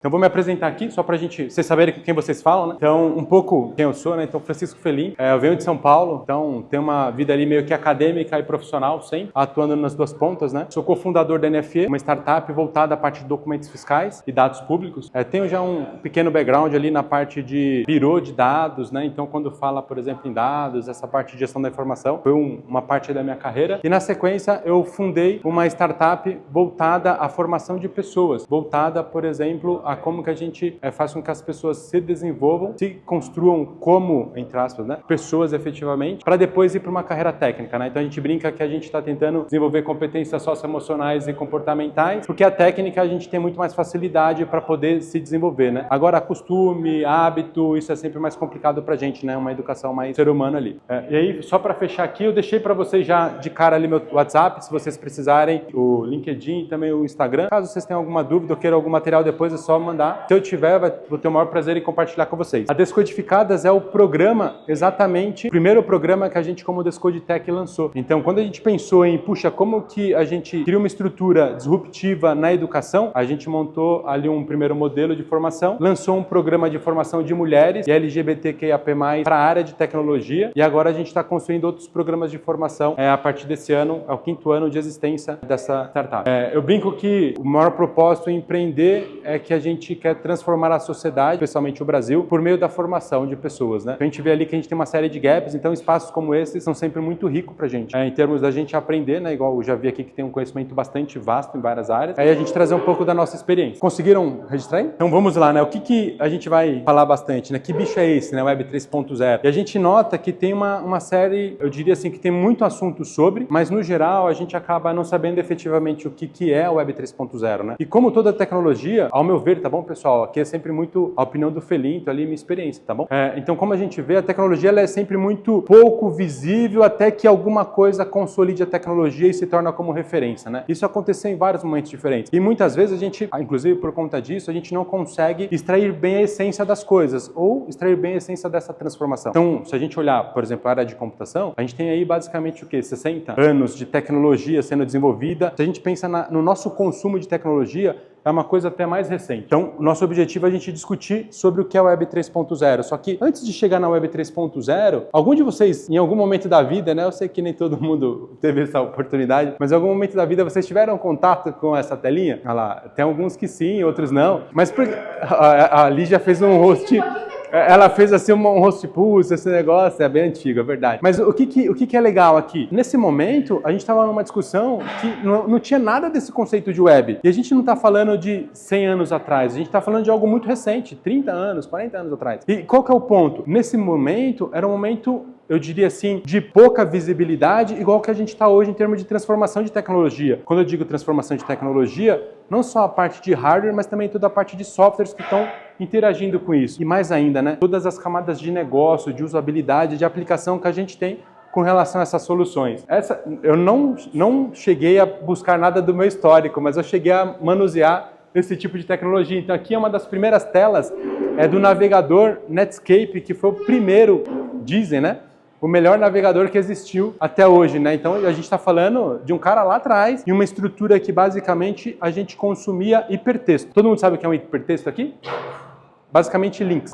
Então vou me apresentar aqui, só para vocês saberem com quem vocês falam, né? Então, um pouco quem eu sou, né? Então, Francisco Felim, eu venho de São Paulo, então tenho uma vida ali meio que acadêmica e profissional, sempre, atuando nas duas pontas, né? Sou cofundador da NFE, uma startup voltada à parte de documentos fiscais e dados públicos. Tenho já um pequeno background ali na parte de birô de dados, né? Então, quando fala, por exemplo, em dados, essa parte de gestão da informação, foi uma parte da minha carreira. E na sequência, eu fundei uma startup voltada à formação de pessoas, voltada, por exemplo, a como que a gente faz com que as pessoas se desenvolvam, se construam como, entre aspas, né, pessoas efetivamente, para depois ir para uma carreira técnica, né? Então a gente brinca que a gente está tentando desenvolver competências socioemocionais e comportamentais, porque a técnica a gente tem muito mais facilidade para poder se desenvolver, né? Agora, costume, hábito, isso é sempre mais complicado para a gente, né? Uma educação mais ser humano ali. E aí, só para fechar aqui, eu deixei para vocês já de cara ali meu WhatsApp, se vocês precisarem, o LinkedIn e também o Instagram. Caso vocês tenham alguma dúvida ou queiram algum material depois, é só mandar. Se eu tiver, vou ter o maior prazer em compartilhar com vocês. A Descodificadas é o programa, exatamente, o primeiro programa que a gente, como Descode Tech, lançou. Então, quando a gente pensou em, puxa, como que a gente cria uma estrutura disruptiva na educação, a gente montou ali um primeiro modelo de formação, lançou um programa de formação de mulheres e LGBTQIAP+, para a área de tecnologia, e agora a gente está construindo outros programas de formação a partir desse ano, é o 5º ano de existência dessa startup. Eu brinco que o maior propósito em empreender é que a gente quer transformar a sociedade, especialmente o Brasil, por meio da formação de pessoas, né? A gente vê ali que a gente tem uma série de gaps, então espaços como esses são sempre muito ricos pra gente, em termos da gente aprender, né? Igual eu já vi aqui que tem um conhecimento bastante vasto em várias áreas, aí a gente trazer um pouco da nossa experiência. Conseguiram registrar aí? Então vamos lá, né? O que a gente vai falar bastante, né? Que bicho é esse, né? Web 3.0. E a gente nota que tem uma série, eu diria assim, que tem muito assunto sobre, mas no geral a gente acaba não sabendo efetivamente o que é o Web 3.0, né? E como toda tecnologia, ao meu ver, tá bom, pessoal? Aqui é sempre muito a opinião do Felim, ali minha experiência, tá bom? Então, como a gente vê, a tecnologia ela é sempre muito pouco visível até que alguma coisa consolide a tecnologia e se torna como referência, né? Isso aconteceu em vários momentos diferentes. E muitas vezes a gente, inclusive por conta disso, a gente não consegue extrair bem a essência das coisas ou extrair bem a essência dessa transformação. Então, se a gente olhar, por exemplo, a área de computação, a gente tem aí basicamente o quê? 60 anos de tecnologia sendo desenvolvida. Se a gente pensa no nosso consumo de tecnologia, é uma coisa até mais recente. Então, o nosso objetivo é a gente discutir sobre o que é a Web 3.0. Só que, antes de chegar na Web 3.0, algum de vocês, em algum momento da vida, né? Eu sei que nem todo mundo teve essa oportunidade, mas em algum momento da vida vocês tiveram contato com essa telinha? Olha lá, tem alguns que sim, outros não. Mas a Lígia fez um host... Ela fez assim um host pulse, esse negócio, é bem antigo, é verdade. Mas o que é legal aqui? Nesse momento, a gente estava numa discussão que não tinha nada desse conceito de web. E a gente não está falando de 100 anos atrás, a gente está falando de algo muito recente, 30 anos, 40 anos atrás. E qual que é o ponto? Nesse momento, era um momento, eu diria assim, de pouca visibilidade, igual que a gente está hoje em termos de transformação de tecnologia. Quando eu digo transformação de tecnologia, não só a parte de hardware, mas também toda a parte de softwares que estão interagindo com isso. E mais ainda, né? Todas as camadas de negócio, de usabilidade, de aplicação que a gente tem com relação a essas soluções. Eu não cheguei a buscar nada do meu histórico, mas eu cheguei a manusear esse tipo de tecnologia. Então aqui é uma das primeiras telas, é do navegador Netscape, que foi o primeiro, dizem, né? O melhor navegador que existiu até hoje, né? Então a gente está falando de um cara lá atrás e uma estrutura que basicamente a gente consumia hipertexto. Todo mundo sabe o que é um hipertexto aqui? Basicamente links.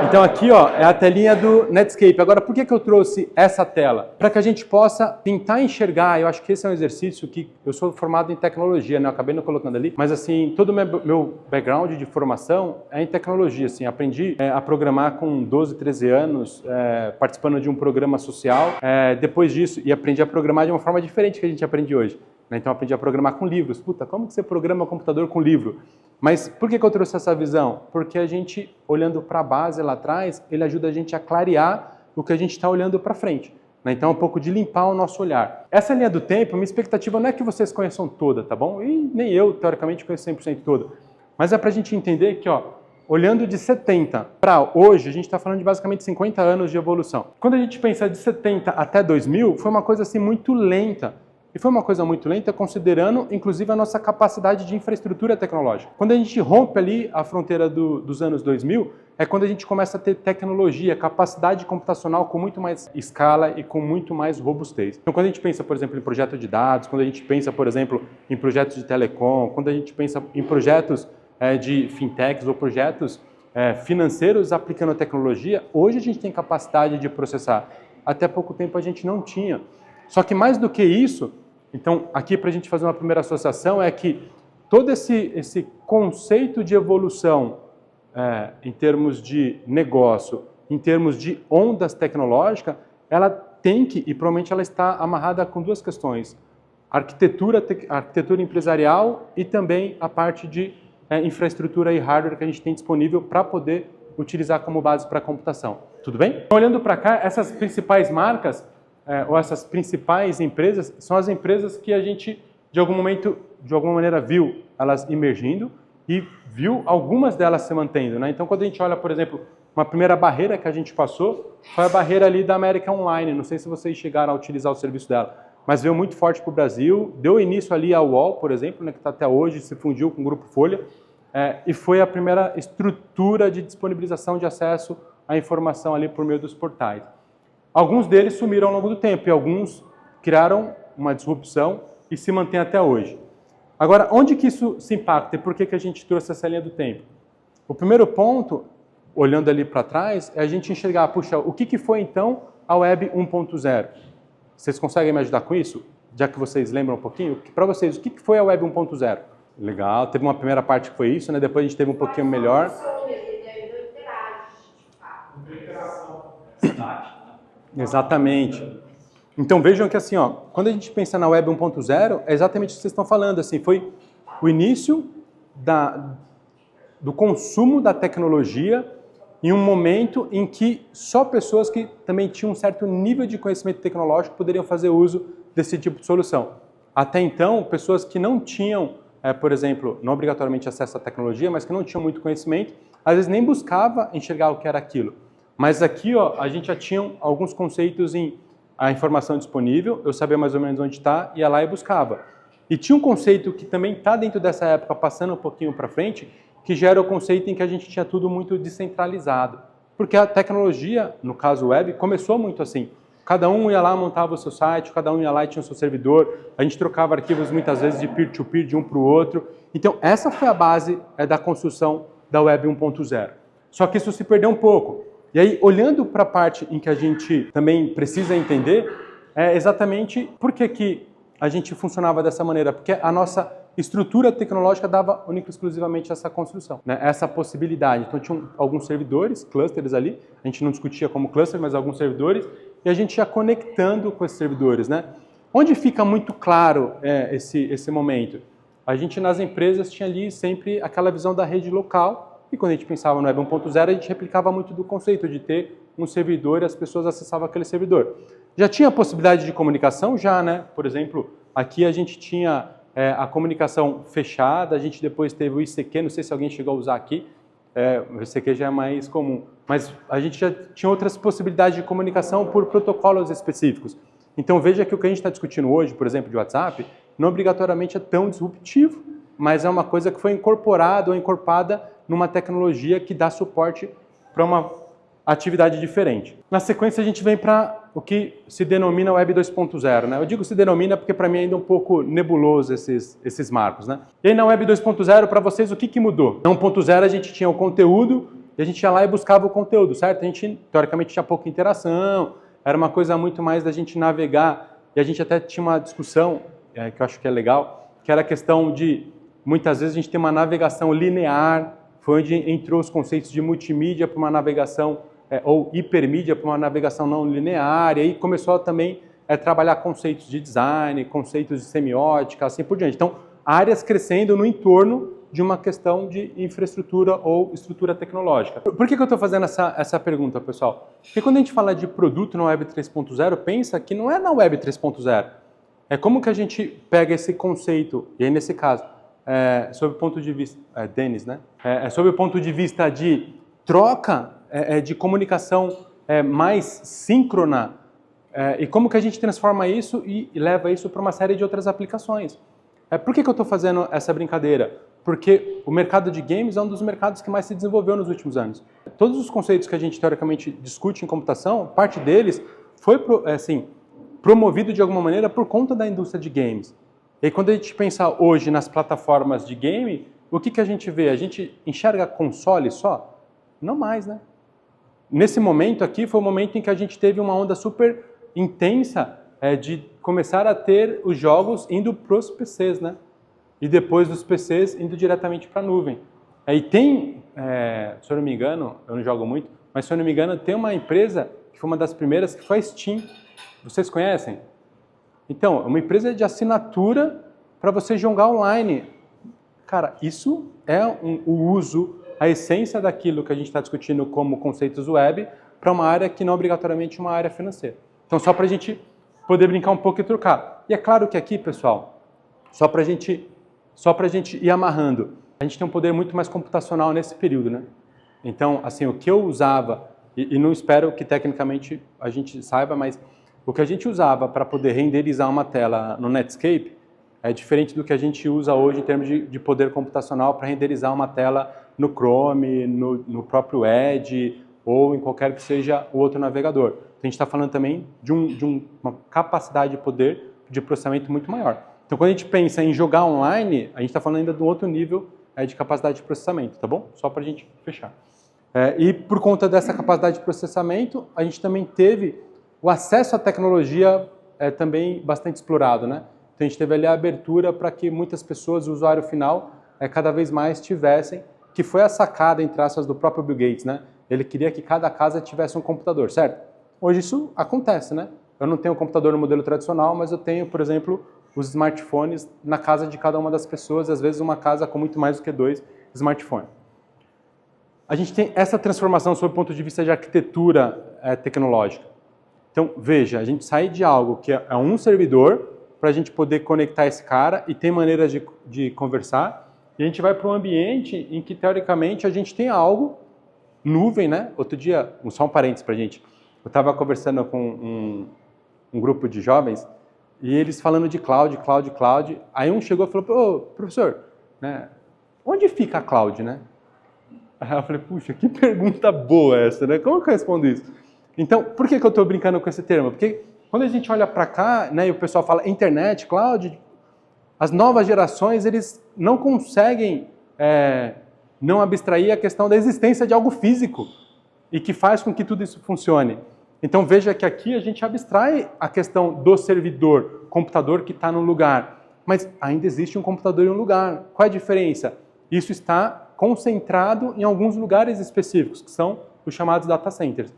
Então aqui, ó, é a telinha do Netscape. Agora, por que eu trouxe essa tela? Para que a gente possa tentar enxergar, eu acho que esse é um exercício que eu sou formado em tecnologia, né? Eu acabei não colocando ali, mas assim, todo o meu background de formação é em tecnologia, assim, aprendi a programar com 12, 13 anos, participando de um programa social, depois disso, e aprendi a programar de uma forma diferente que a gente aprende hoje. Então, eu aprendi a programar com livros. Puta, como que você programa computador com livro? Mas por que eu trouxe essa visão? Porque a gente, olhando para a base lá atrás, ele ajuda a gente a clarear o que a gente está olhando para frente. Então, é um pouco de limpar o nosso olhar. Essa linha do tempo, minha expectativa não é que vocês conheçam toda, tá bom? E nem eu, teoricamente, conheço 100% toda. Mas é para a gente entender que, ó, olhando de 70 para hoje, a gente está falando de basicamente 50 anos de evolução. Quando a gente pensa de 70 até 2000, foi uma coisa assim muito lenta. E foi uma coisa muito lenta, considerando, inclusive, a nossa capacidade de infraestrutura tecnológica. Quando a gente rompe ali a fronteira dos anos 2000, é quando a gente começa a ter tecnologia, capacidade computacional com muito mais escala e com muito mais robustez. Então, quando a gente pensa, por exemplo, em projeto de dados, quando a gente pensa, por exemplo, em projetos de telecom, quando a gente pensa em projetos de fintechs ou projetos financeiros aplicando a tecnologia, hoje a gente tem capacidade de processar. Até pouco tempo a gente não tinha. Só que mais do que isso, então aqui para a gente fazer uma primeira associação é que todo esse conceito de evolução em termos de negócio, em termos de ondas tecnológicas, ela tem que, e provavelmente ela está amarrada com duas questões. Arquitetura empresarial e também a parte de infraestrutura e hardware que a gente tem disponível para poder utilizar como base para a computação. Tudo bem? Olhando para cá, essas principais marcas ou essas principais empresas são as empresas que a gente, de algum momento, de alguma maneira, viu elas emergindo e viu algumas delas se mantendo, né? Então, quando a gente olha, por exemplo, uma primeira barreira que a gente passou foi a barreira ali da América Online. Não sei se vocês chegaram a utilizar o serviço dela, mas veio muito forte para o Brasil. Deu início ali ao UOL, por exemplo, né, que está até hoje, se fundiu com o Grupo Folha, e foi a primeira estrutura de disponibilização de acesso à informação ali por meio dos portais. Alguns deles sumiram ao longo do tempo e alguns criaram uma disrupção e se mantém até hoje. Agora, onde que isso se impacta e por que a gente trouxe essa linha do tempo? O primeiro ponto, olhando ali para trás, é a gente enxergar, puxa, o que foi então a Web 1.0? Vocês conseguem me ajudar com isso? Já que vocês lembram um pouquinho, para vocês, o que foi a Web 1.0? Legal, teve uma primeira parte que foi isso, né? Depois a gente teve um pouquinho melhor. Exatamente. Então vejam que assim, ó, quando a gente pensa na Web 1.0, é exatamente o que vocês estão falando, assim, foi o início do consumo da tecnologia em um momento em que só pessoas que também tinham um certo nível de conhecimento tecnológico poderiam fazer uso desse tipo de solução. Até então, pessoas que não tinham, por exemplo, não obrigatoriamente acesso à tecnologia, mas que não tinham muito conhecimento, às vezes nem buscava enxergar o que era aquilo. Mas aqui, ó, a gente já tinha alguns conceitos em a informação disponível, eu sabia mais ou menos onde está, ia lá e buscava. E tinha um conceito que também está dentro dessa época, passando um pouquinho para frente, que gera o conceito em que a gente tinha tudo muito descentralizado. Porque a tecnologia, no caso web, começou muito assim. Cada um ia lá, montava o seu site, cada um ia lá e tinha o seu servidor, a gente trocava arquivos muitas vezes de peer-to-peer, de um para o outro. Então, essa foi a base da construção da Web 1.0. Só que isso se perdeu um pouco. E aí, olhando para a parte em que a gente também precisa entender, é exatamente por que a gente funcionava dessa maneira. Porque a nossa estrutura tecnológica dava única e exclusivamente essa construção, né? Essa possibilidade. Então, tinham alguns servidores, clusters ali, a gente não discutia como cluster, mas alguns servidores, e a gente ia conectando com esses servidores, né? Onde fica muito claro esse momento? A gente, nas empresas, tinha ali sempre aquela visão da rede local, e quando a gente pensava no Web 1.0, a gente replicava muito do conceito de ter um servidor e as pessoas acessavam aquele servidor. Já tinha a possibilidade de comunicação? Já, né? Por exemplo, aqui a gente tinha a comunicação fechada, a gente depois teve o ICQ, não sei se alguém chegou a usar aqui, o ICQ já é mais comum, mas a gente já tinha outras possibilidades de comunicação por protocolos específicos. Então veja que o que a gente está discutindo hoje, por exemplo, de WhatsApp, não obrigatoriamente é tão disruptivo, mas é uma coisa que foi incorporada ou encorpada numa tecnologia que dá suporte para uma atividade diferente. Na sequência, a gente vem para o que se denomina Web 2.0, né? Eu digo se denomina porque para mim ainda é um pouco nebuloso esses marcos, né? E aí na Web 2.0, para vocês, o que mudou? Na 1.0 a gente tinha o conteúdo e a gente ia lá e buscava o conteúdo, certo? A gente, teoricamente, tinha pouca interação, era uma coisa muito mais da gente navegar, e a gente até tinha uma discussão, que eu acho que é legal, que era a questão de, muitas vezes, a gente tem uma navegação linear, foi onde entrou os conceitos de multimídia para uma navegação, ou hipermídia para uma navegação não linear, e aí começou também a trabalhar conceitos de design, conceitos de semiótica, assim por diante. Então, áreas crescendo no entorno de uma questão de infraestrutura ou estrutura tecnológica. Por que eu estou fazendo essa pergunta, pessoal? Porque quando a gente fala de produto na Web 3.0, pensa que não é na Web 3.0. É como que a gente pega esse conceito, e aí nesse caso, sob o ponto de vista, Denis, né? Sob o ponto de vista de troca de comunicação mais síncrona, e como que a gente transforma isso e leva isso para uma série de outras aplicações. Por que eu estou fazendo essa brincadeira? Porque o mercado de games é um dos mercados que mais se desenvolveu nos últimos anos. Todos os conceitos que a gente teoricamente discute em computação, parte deles foi promovido de alguma maneira por conta da indústria de games. E quando a gente pensa hoje nas plataformas de game, o que a gente vê? A gente enxerga console só? Não mais, né? Nesse momento aqui foi o momento em que a gente teve uma onda super intensa de começar a ter os jogos indo para os PCs, né? E depois dos PCs indo diretamente para a nuvem. E tem, se eu não me engano, eu não jogo muito, mas se eu não me engano, tem uma empresa que foi uma das primeiras, que foi a Steam. Vocês conhecem? Então, é uma empresa de assinatura para você jogar online. Cara, isso é o uso, a essência daquilo que a gente está discutindo como conceitos web para uma área que não obrigatoriamente é uma área financeira. Então, só para a gente poder brincar um pouco e trocar. E é claro que aqui, pessoal, só para a gente ir amarrando, a gente tem um poder muito mais computacional nesse período, né? Então, assim, o que eu usava, e não espero que tecnicamente a gente saiba, mas o que a gente usava para poder renderizar uma tela no Netscape é diferente do que a gente usa hoje em termos de poder computacional para renderizar uma tela no Chrome, no próprio Edge ou em qualquer que seja o outro navegador. A gente está falando também de uma capacidade de poder de processamento muito maior. Então, quando a gente pensa em jogar online, a gente está falando ainda de um outro nível de capacidade de processamento, tá bom? Só para a gente fechar. E por conta dessa capacidade de processamento, a gente também teve o acesso à tecnologia também bastante explorado, né? Então, a gente teve ali a abertura para que muitas pessoas, o usuário final, cada vez mais tivessem, que foi a sacada, entre aspas, do próprio Bill Gates, né? Ele queria que cada casa tivesse um computador, certo? Hoje isso acontece, né? Eu não tenho um computador no modelo tradicional, mas eu tenho, por exemplo, os smartphones na casa de cada uma das pessoas, às vezes uma casa com muito mais do que 2 smartphones. A gente tem essa transformação sob o ponto de vista de arquitetura tecnológica. Então, veja, a gente sai de algo que é um servidor para a gente poder conectar esse cara e ter maneiras de conversar, e a gente vai para um ambiente em que, teoricamente, a gente tem algo, nuvem, né? Outro dia, só um parênteses para a gente, eu estava conversando com um grupo de jovens, e eles falando de cloud, aí um chegou e falou, ô, professor, né, onde fica a cloud, né? Aí eu falei, puxa, que pergunta boa essa, né? Como que eu respondo isso? Então, por que eu estou brincando com esse termo? Porque quando a gente olha para cá, né, e o pessoal fala internet, cloud, as novas gerações, eles não conseguem não abstrair a questão da existência de algo físico e que faz com que tudo isso funcione. Então veja que aqui a gente abstrai a questão do servidor, computador que está no lugar, mas ainda existe um computador em um lugar. Qual é a diferença? Isso está concentrado em alguns lugares específicos, que são os chamados data centers.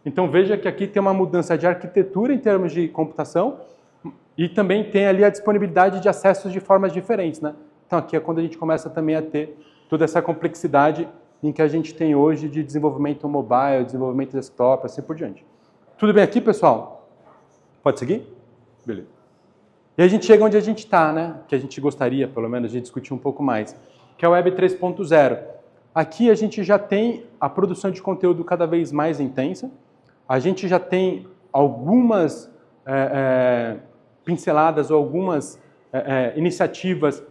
Então veja que aqui tem uma mudança de arquitetura em termos de computação e também tem ali a disponibilidade de acessos de formas diferentes, né? Então aqui é quando a gente começa também a ter toda essa complexidade em que a gente tem hoje de desenvolvimento mobile, desenvolvimento desktop, assim por diante. Tudo bem aqui, pessoal? Pode seguir? Beleza. E a gente chega onde a gente está, né? Que a gente gostaria, pelo menos, de discutir um pouco mais, que é o Web 3.0. Aqui a gente já tem a produção de conteúdo cada vez mais intensa, a gente já tem algumas pinceladas ou algumas iniciativas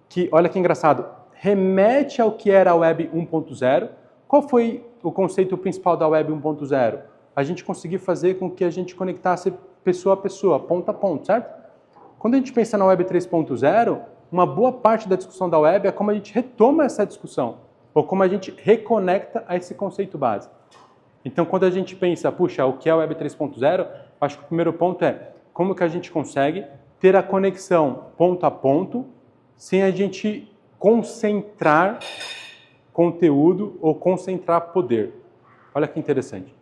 que, olha que engraçado, remete ao que era a Web 1.0. Qual foi o conceito principal da Web 1.0? A gente conseguir fazer com que a gente conectasse pessoa a pessoa, ponto a ponto, certo? Quando a gente pensa na Web 3.0, uma boa parte da discussão da web é como a gente retoma essa discussão, ou como a gente reconecta a esse conceito base. Então, quando a gente pensa, puxa, o que é a Web 3.0, acho que o primeiro ponto é como que a gente consegue ter a conexão ponto a ponto, sem a gente concentrar conteúdo ou concentrar poder. Olha que interessante.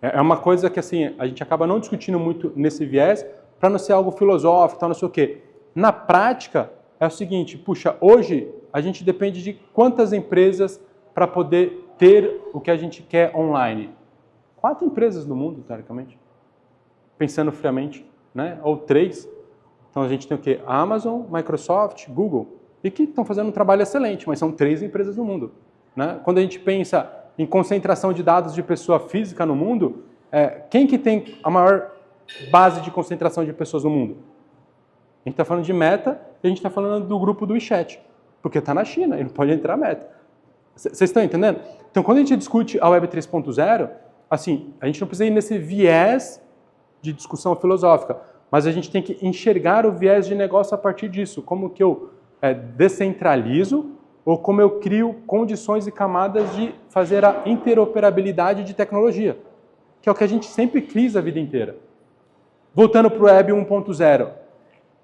É uma coisa que assim, a gente acaba não discutindo muito nesse viés, para não ser algo filosófico, tal, não sei o quê. Na prática, é o seguinte, puxa, hoje a gente depende de quantas empresas para poder ter o que a gente quer online? 4 empresas no mundo, teoricamente. Pensando friamente, né? Ou 3. Então a gente tem o quê? Amazon, Microsoft, Google. E que estão fazendo um trabalho excelente, mas são 3 empresas no mundo. Né? Quando a gente pensa em concentração de dados de pessoa física no mundo, quem que tem a maior base de concentração de pessoas no mundo? A gente está falando de Meta e a gente está falando do grupo do WeChat, porque está na China e não pode entrar Meta. Vocês estão entendendo? Então, quando a gente discute a Web 3.0, assim, a gente não precisa ir nesse viés de discussão filosófica, mas a gente tem que enxergar o viés de negócio a partir disso. Como que eu descentralizo ou como eu crio condições e camadas de fazer a interoperabilidade de tecnologia, que é o que a gente sempre quis a vida inteira. Voltando para o Web 1.0,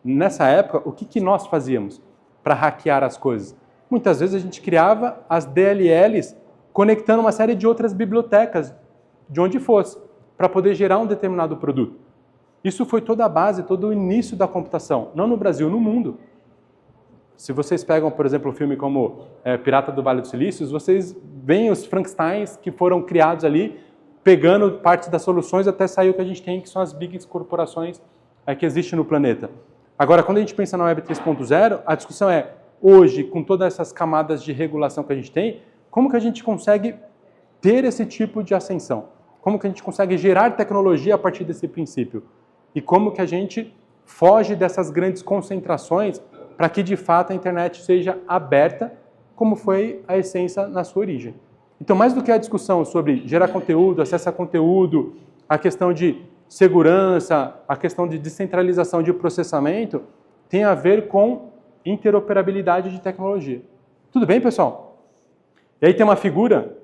nessa época, o que nós fazíamos para hackear as coisas? Muitas vezes a gente criava as DLLs conectando uma série de outras bibliotecas, de onde fosse, para poder gerar um determinado produto. Isso foi toda a base, todo o início da computação, não no Brasil, no mundo. Se vocês pegam, por exemplo, um filme como Pirata do Vale dos Silícios, vocês veem os Frankensteins que foram criados ali, pegando partes das soluções até sair o que a gente tem, que são as big corporações que existem no planeta. Agora, quando a gente pensa na Web 3.0, a discussão é, hoje, com todas essas camadas de regulação que a gente tem, como que a gente consegue ter esse tipo de ascensão? Como que a gente consegue gerar tecnologia a partir desse princípio? E como que a gente foge dessas grandes concentrações para que, de fato, a internet seja aberta, como foi a essência na sua origem. Então, mais do que a discussão sobre gerar conteúdo, acesso a conteúdo, a questão de segurança, a questão de descentralização de processamento, tem a ver com interoperabilidade de tecnologia. Tudo bem, pessoal? E aí tem uma figura,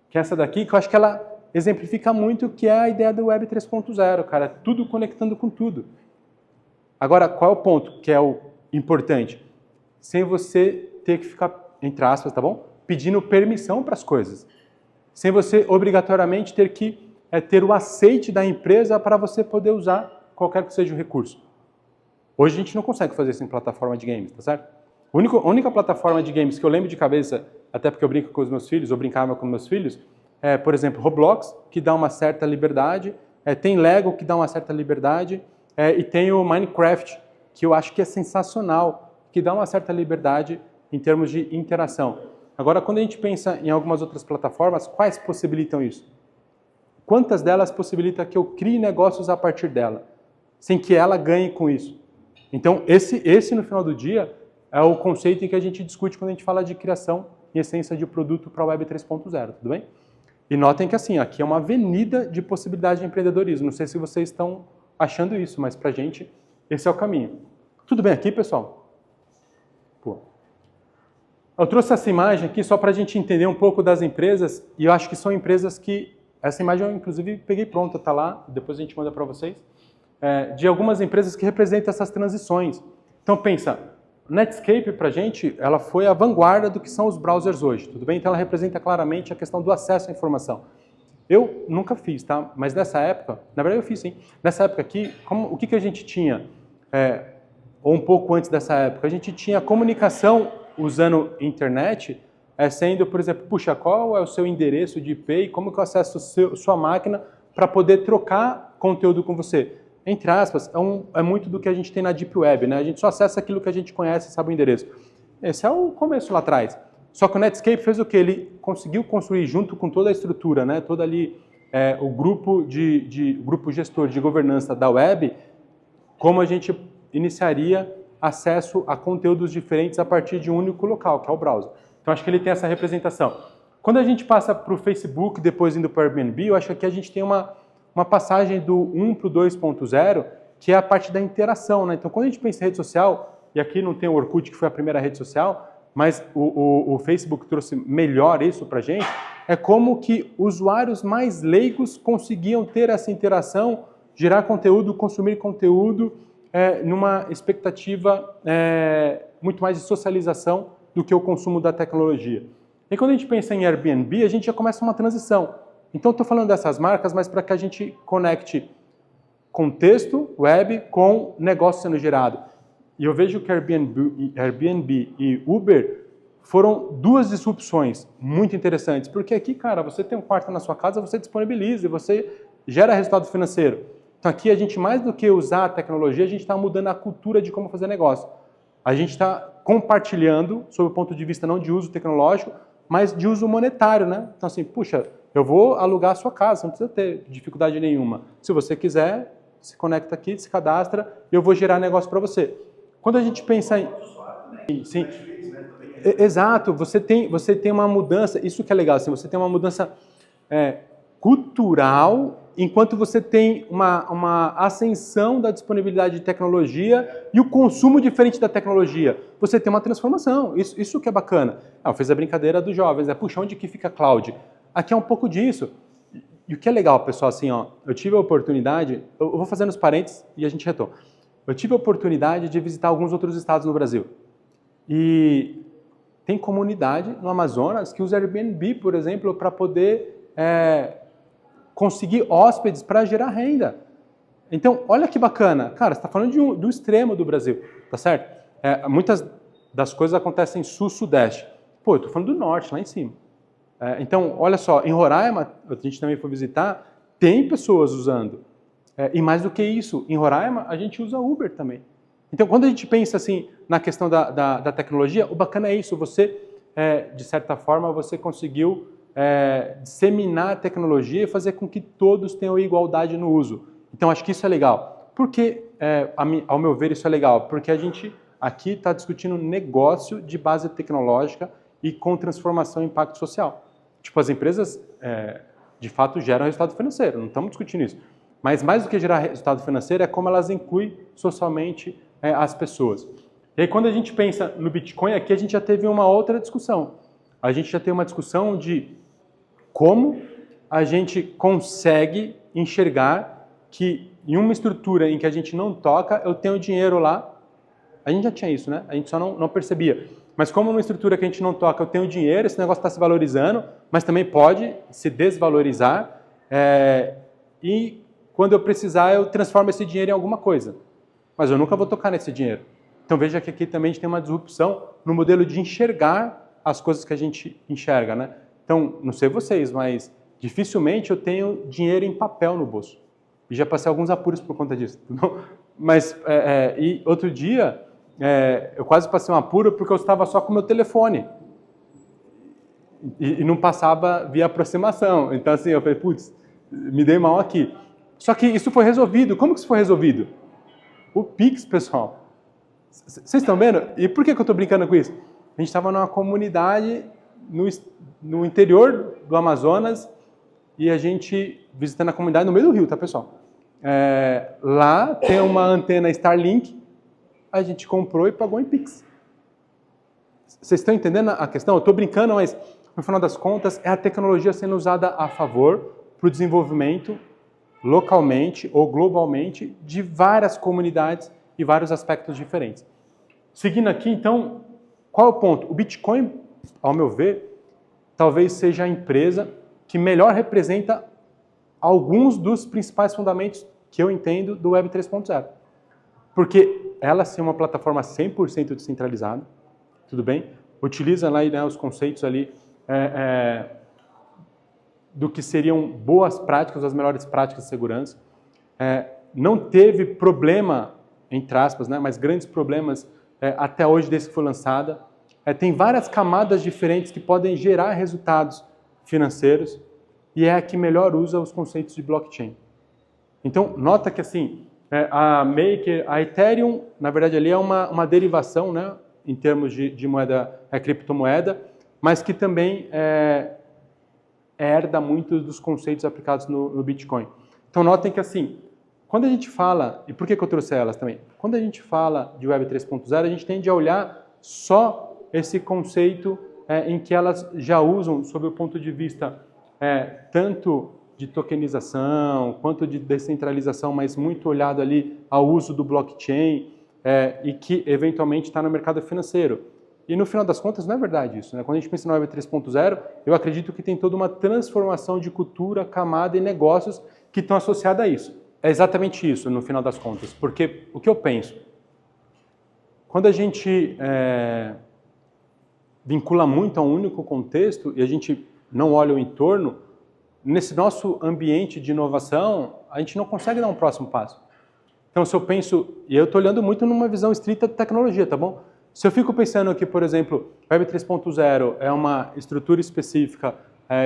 que é essa daqui, que eu acho que ela exemplifica muito o que é a ideia do Web 3.0, cara. Tudo conectando com tudo. Agora, qual é o ponto que é o importante? Sem você ter que ficar, entre aspas, tá bom? Pedindo permissão para as coisas. Sem você, obrigatoriamente, ter que ter o aceite da empresa para você poder usar qualquer que seja o recurso. Hoje a gente não consegue fazer isso em plataforma de games, tá certo? A única plataforma de games que eu lembro de cabeça, até porque eu brinco com os meus filhos, ou brincava com meus filhos, é, por exemplo, Roblox, que dá uma certa liberdade, tem Lego, que dá uma certa liberdade, e tem o Minecraft, que eu acho que é sensacional, que dá uma certa liberdade em termos de interação. Agora, quando a gente pensa em algumas outras plataformas, quais possibilitam isso? Quantas delas possibilitam que eu crie negócios a partir dela, sem que ela ganhe com isso? Então, esse no final do dia, é o conceito em que a gente discute quando a gente fala de criação e essência de produto para a Web 3.0, tudo bem? E notem que assim, aqui é uma avenida de possibilidade de empreendedorismo. Não sei se vocês estão achando isso, mas para a gente, esse é o caminho. Tudo bem aqui, pessoal? Pô. Eu trouxe essa imagem aqui só para a gente entender um pouco das empresas, e eu acho que são empresas que... Essa imagem eu, inclusive, peguei pronta, tá lá, depois a gente manda para vocês, de algumas empresas que representam essas transições. Então, pensa, Netscape, para a gente, ela foi a vanguarda do que são os browsers hoje, tudo bem? Então, ela representa claramente a questão do acesso à informação. Eu nunca fiz, tá? Mas nessa época, na verdade eu fiz sim, nessa época aqui, o que a gente tinha, ou um pouco antes dessa época, a gente tinha comunicação usando internet, sendo, por exemplo, puxa, qual é o seu endereço de IP e como que eu acesso sua máquina para poder trocar conteúdo com você? Entre aspas, é muito do que a gente tem na Deep Web, né? A gente só acessa aquilo que a gente conhece e sabe o endereço. Esse é o começo lá atrás. Só que o Netscape fez o quê? Ele conseguiu construir junto com toda a estrutura, né? Todo ali o grupo grupo gestor de governança da web, como a gente iniciaria acesso a conteúdos diferentes a partir de um único local, que é o browser. Então, acho que ele tem essa representação. Quando a gente passa para o Facebook, depois indo para o Airbnb, eu acho que aqui a gente tem uma passagem do 1 para o 2.0, que é a parte da interação, né? Então, quando a gente pensa em rede social, e aqui não tem o Orkut, que foi a primeira rede social, mas o Facebook trouxe melhor isso para a gente, é como que usuários mais leigos conseguiam ter essa interação, gerar conteúdo, consumir conteúdo, numa expectativa muito mais de socialização do que o consumo da tecnologia. E quando a gente pensa em Airbnb, a gente já começa uma transição. Então, estou falando dessas marcas, mas para que a gente conecte contexto, web, com negócio sendo gerado. E eu vejo que Airbnb e Uber foram duas disrupções muito interessantes, porque aqui, cara, você tem um quarto na sua casa, você disponibiliza e você gera resultado financeiro. Então, aqui a gente, mais do que usar a tecnologia, a gente está mudando a cultura de como fazer negócio. A gente está compartilhando, sob o ponto de vista não de uso tecnológico, mas de uso monetário, né? Então assim, puxa, eu vou alugar a sua casa, não precisa ter dificuldade nenhuma. Se você quiser, se conecta aqui, se cadastra e eu vou gerar negócio para você. Quando a gente pensa em... Sim. Exato, você tem uma mudança, isso que é legal, assim, você tem uma mudança cultural enquanto você tem uma ascensão da disponibilidade de tecnologia e o consumo diferente da tecnologia. Você tem uma transformação, isso que é bacana. Eu fiz a brincadeira dos jovens, puxa, onde que fica cloud? Aqui é um pouco disso. E o que é legal, pessoal, assim, eu tive a oportunidade, eu vou fazendo os parênteses e a gente retoma. Eu tive a oportunidade de visitar alguns outros estados no Brasil. E tem comunidade no Amazonas que usa Airbnb, por exemplo, para poder conseguir hóspedes para gerar renda. Então, olha que bacana. Cara, você está falando do extremo do Brasil, tá certo? Muitas das coisas acontecem sul-sudeste. Pô, eu estou falando do norte, lá em cima. Então, olha só, em Roraima, a gente também foi visitar, tem pessoas usando. E mais do que isso, em Roraima, a gente usa Uber também. Então, quando a gente pensa assim na questão da tecnologia, o bacana é isso, você, de certa forma, você conseguiu disseminar a tecnologia e fazer com que todos tenham igualdade no uso. Então, acho que isso é legal. Por que, ao meu ver, isso é legal? Porque a gente aqui está discutindo negócio de base tecnológica e com transformação e impacto social. Tipo, as empresas, de fato, geram resultado financeiro, não estamos discutindo isso. Mas mais do que gerar resultado financeiro é como elas incluem socialmente as pessoas. E aí, quando a gente pensa no Bitcoin, aqui a gente já teve uma outra discussão. A gente já tem uma discussão de como a gente consegue enxergar que em uma estrutura em que a gente não toca, eu tenho dinheiro lá. A gente já tinha isso, né? A gente só não percebia. Mas como numa estrutura que a gente não toca, eu tenho dinheiro, esse negócio está se valorizando, mas também pode se desvalorizar e quando eu precisar, eu transformo esse dinheiro em alguma coisa. Mas eu nunca vou tocar nesse dinheiro. Então veja que aqui também a gente tem uma disrupção no modelo de enxergar as coisas que a gente enxerga, né? Então, não sei vocês, mas dificilmente eu tenho dinheiro em papel no bolso. E já passei alguns apuros por conta disso. Mas, e outro dia, eu quase passei um apuro porque eu estava só com o meu telefone. E não passava via aproximação. Então, assim, eu falei, putz, me dei mal aqui. Só que isso foi resolvido. Como que isso foi resolvido? O Pix, pessoal. Vocês estão vendo? E por que eu estou brincando com isso? A gente estava numa comunidade no interior do Amazonas e a gente visitando a comunidade no meio do rio, tá, pessoal? Lá tem uma antena Starlink, a gente comprou e pagou em Pix. Vocês estão entendendo a questão? Eu estou brincando, mas no final das contas é a tecnologia sendo usada a favor para o desenvolvimento localmente ou globalmente de várias comunidades e vários aspectos diferentes. Seguindo aqui, então, qual é o ponto? O Bitcoin, ao meu ver, talvez seja a empresa que melhor representa alguns dos principais fundamentos que eu entendo do Web 3.0. Porque ela sim é uma plataforma 100% descentralizada, tudo bem? Utiliza lá, né, os conceitos ali do que seriam boas práticas, as melhores práticas de segurança. Não teve problema, entre aspas, né, mas grandes problemas até hoje desde que foi lançada. Tem várias camadas diferentes que podem gerar resultados financeiros e é a que melhor usa os conceitos de blockchain. Então, nota que assim, a Maker, a Ethereum, na verdade ali é uma derivação, né, em termos de moeda, criptomoeda, mas que também herda muitos dos conceitos aplicados no Bitcoin. Então, notem que assim, quando a gente fala, e por que eu trouxe elas também? Quando a gente fala de Web 3.0, a gente tende a olhar só esse conceito em que elas já usam, sob o ponto de vista tanto de tokenização, quanto de descentralização, mas muito olhado ali ao uso do blockchain e que eventualmente está no mercado financeiro. E no final das contas não é verdade isso, né? Quando a gente pensa no Web 3.0, eu acredito que tem toda uma transformação de cultura, camada e negócios que estão associados a isso. É exatamente isso, no final das contas, porque o que eu penso? Quando a gente vincula muito a um único contexto e a gente não olha o entorno, nesse nosso ambiente de inovação, a gente não consegue dar um próximo passo. Então, se eu penso, e eu estou olhando muito numa visão estrita de tecnologia, tá bom? Se eu fico pensando que, por exemplo, Web 3.0 é uma estrutura específica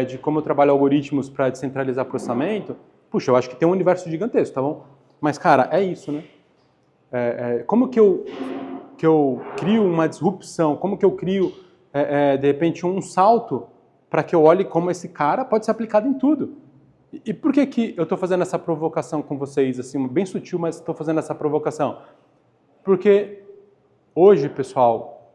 de como eu trabalho algoritmos para descentralizar processamento, puxa, eu acho que tem um universo gigantesco, tá bom? Mas, cara, é isso, né? Como que eu crio uma disrupção? Como que eu crio, de repente, um salto para que eu olhe como esse cara pode ser aplicado em tudo? E por que que eu estou fazendo essa provocação com vocês, assim, bem sutil, mas estou fazendo essa provocação? Porque hoje, pessoal,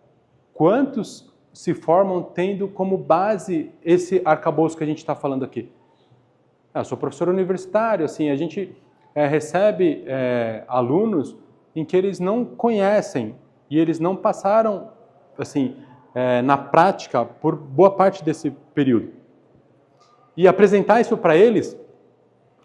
quantos se formam tendo como base esse arcabouço que a gente está falando aqui? Eu sou professor universitário, assim, a gente recebe alunos em que eles não conhecem e eles não passaram, assim, na prática por boa parte desse período. E apresentar isso para eles,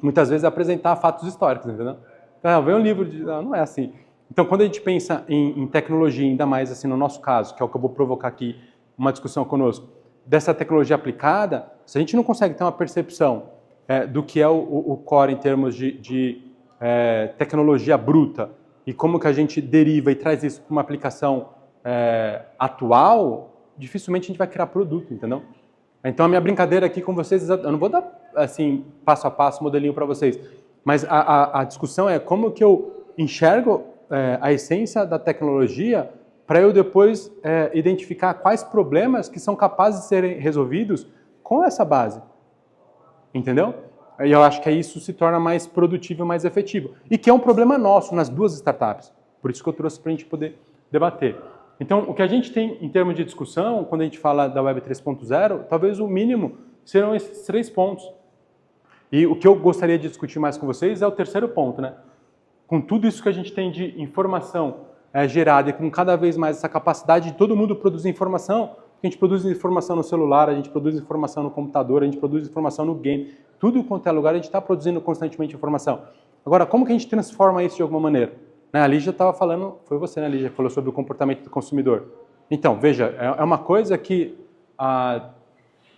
muitas vezes é apresentar fatos históricos, entendeu? Então, vem um livro de... Não é assim. Então, quando a gente pensa em tecnologia, ainda mais assim no nosso caso, que é o que eu vou provocar aqui, uma discussão conosco, dessa tecnologia aplicada, se a gente não consegue ter uma percepção do que é o core em termos de tecnologia bruta e como que a gente deriva e traz isso para uma aplicação atual, dificilmente a gente vai criar produto, entendeu? Então a minha brincadeira aqui com vocês, eu não vou dar assim passo a passo modelinho para vocês, mas a discussão é como que eu enxergo a essência da tecnologia para eu depois identificar quais problemas que são capazes de serem resolvidos com essa base. Entendeu? E eu acho que aí isso se torna mais produtivo e mais efetivo. E que é um problema nosso nas duas startups. Por isso que eu trouxe para a gente poder debater. Então, o que a gente tem em termos de discussão, quando a gente fala da Web 3.0, talvez o mínimo serão esses 3 pontos. E o que eu gostaria de discutir mais com vocês é o terceiro ponto, né? Com tudo isso que a gente tem de informação gerada e com cada vez mais essa capacidade de todo mundo produzir informação, a gente produz informação no celular, a gente produz informação no computador, a gente produz informação no game, tudo quanto é lugar a gente está produzindo constantemente informação. Agora, como que a gente transforma isso de alguma maneira? A Lígia estava falando, foi você, né, Lígia, que falou sobre o comportamento do consumidor. Então, veja, é uma coisa que há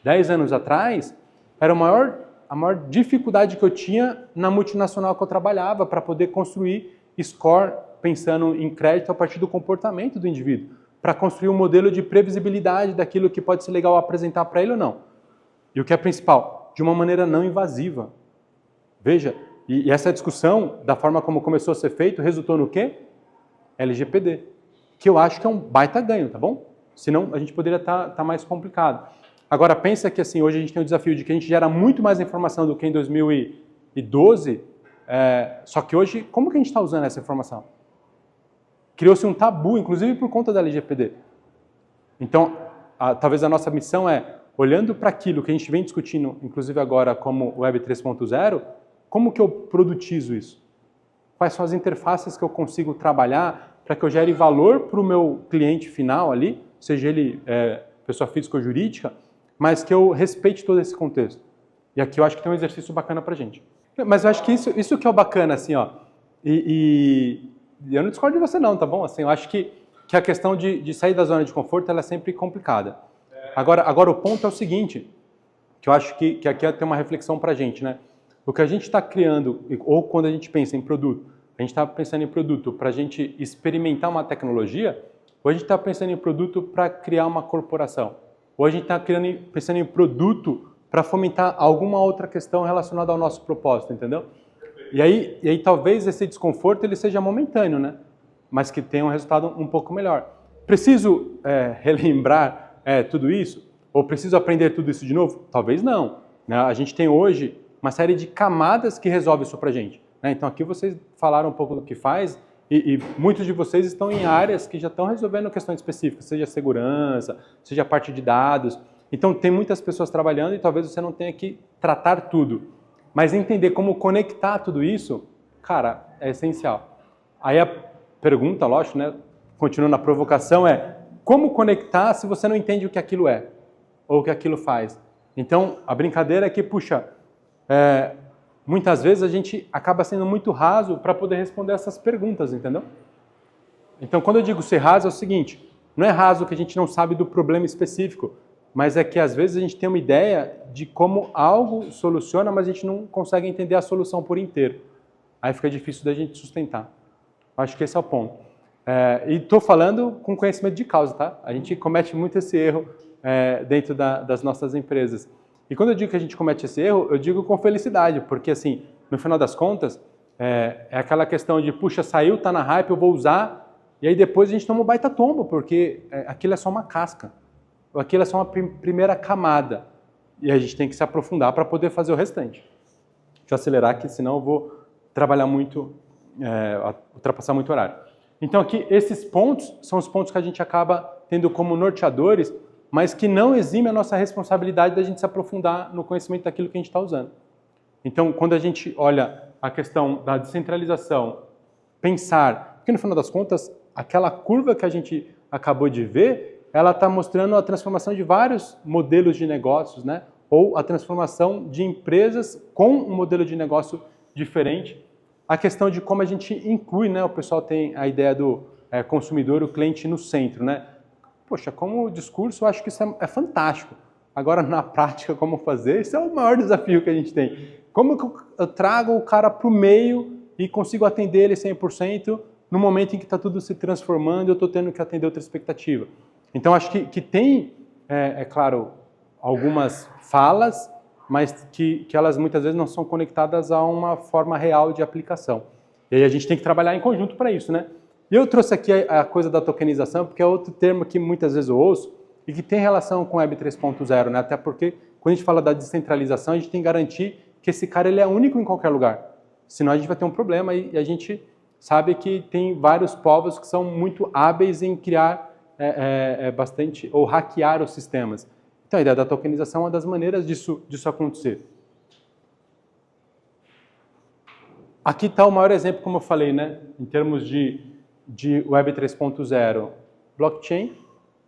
10 anos atrás era a maior dificuldade que eu tinha na multinacional que eu trabalhava para poder construir score pensando em crédito a partir do comportamento do indivíduo, para construir um modelo de previsibilidade daquilo que pode ser legal apresentar para ele ou não. E o que é principal, de uma maneira não invasiva. Veja, e essa discussão, da forma como começou a ser feito, resultou no quê? LGPD, que eu acho que é um baita ganho, tá bom? Senão a gente poderia estar mais complicado. Agora, pensa que assim, hoje a gente tem o desafio de que a gente gera muito mais informação do que em 2012, só que hoje, como que a gente está usando essa informação? Criou-se um tabu, inclusive por conta da LGPD. Então, talvez a nossa missão olhando para aquilo que a gente vem discutindo, inclusive agora como Web 3.0, como que eu produtizo isso? Quais são as interfaces que eu consigo trabalhar para que eu gere valor para o meu cliente final ali, seja ele pessoa física ou jurídica, mas que eu respeite todo esse contexto. E aqui eu acho que tem um exercício bacana para a gente. Mas eu acho que isso que é o bacana, assim, ó. E eu não discordo de você não, tá bom? Assim, eu acho que a questão de sair da zona de conforto ela é sempre complicada. Agora o ponto é o seguinte, que eu acho que aqui tem uma reflexão para a gente, né? O que a gente está criando, ou quando a gente pensa em produto, a gente está pensando em produto para a gente experimentar uma tecnologia, ou a gente está pensando em produto para criar uma corporação, ou a gente está pensando em produto para fomentar alguma outra questão relacionada ao nosso propósito, entendeu? E aí talvez esse desconforto ele seja momentâneo, né? Mas que tenha um resultado um pouco melhor. Preciso relembrar tudo isso? Ou preciso aprender tudo isso de novo? Talvez não. Né? A gente tem hoje uma série de camadas que resolve isso pra gente. Né? Então aqui vocês falaram um pouco do que faz e muitos de vocês estão em áreas que já estão resolvendo questões específicas, seja segurança, seja a parte de dados. Então tem muitas pessoas trabalhando e talvez você não tenha que tratar tudo. Mas entender como conectar tudo isso, cara, é essencial. Aí a pergunta, lógico, né, continuando a provocação, como conectar se você não entende o que aquilo é ou o que aquilo faz? Então, a brincadeira é que, puxa, muitas vezes a gente acaba sendo muito raso para poder responder essas perguntas, entendeu? Então, quando eu digo ser raso, é o seguinte, não é raso que a gente não sabe do problema específico, mas é que às vezes a gente tem uma ideia de como algo soluciona, mas a gente não consegue entender a solução por inteiro. Aí fica difícil da gente sustentar. Acho que esse é o ponto. E estou falando com conhecimento de causa, tá? A gente comete muito esse erro dentro das nossas empresas. E quando eu digo que a gente comete esse erro, eu digo com felicidade, porque assim, no final das contas, é aquela questão de, puxa, saiu, tá na hype, eu vou usar, e aí depois a gente toma um baita tombo, porque aquilo é só uma casca. Aquilo é só uma primeira camada. E a gente tem que se aprofundar para poder fazer o restante. Deixa eu acelerar aqui, senão eu vou trabalhar muito, ultrapassar muito horário. Então aqui, esses pontos são os pontos que a gente acaba tendo como norteadores, mas que não exime a nossa responsabilidade da gente se aprofundar no conhecimento daquilo que a gente está usando. Então, quando a gente olha a questão da descentralização, pensar, porque no final das contas, aquela curva que a gente acabou de ver, ela está mostrando a transformação de vários modelos de negócios, né? Ou a transformação de empresas com um modelo de negócio diferente. A questão de como a gente inclui, né? O pessoal tem a ideia do consumidor, o cliente no centro, né? Poxa, como discurso, eu acho que isso é fantástico. Agora, na prática, como fazer? Esse é o maior desafio que a gente tem. Como que eu trago o cara para o meio e consigo atender ele 100% no momento em que está tudo se transformando e eu estou tendo que atender outra expectativa? Então, acho que tem, claro, algumas falas, mas que elas muitas vezes não são conectadas a uma forma real de aplicação. E aí a gente tem que trabalhar em conjunto para isso, né? E eu trouxe aqui a coisa da tokenização, porque é outro termo que muitas vezes eu ouço e que tem relação com Web 3.0, né? Até porque quando a gente fala da descentralização, a gente tem que garantir que esse cara ele é único em qualquer lugar. Senão a gente vai ter um problema e a gente sabe que tem vários povos que são muito hábeis em criar bastante, ou hackear os sistemas. Então a ideia da tokenização é uma das maneiras disso acontecer. Aqui está o maior exemplo, como eu falei, né? Em termos de Web 3.0, blockchain,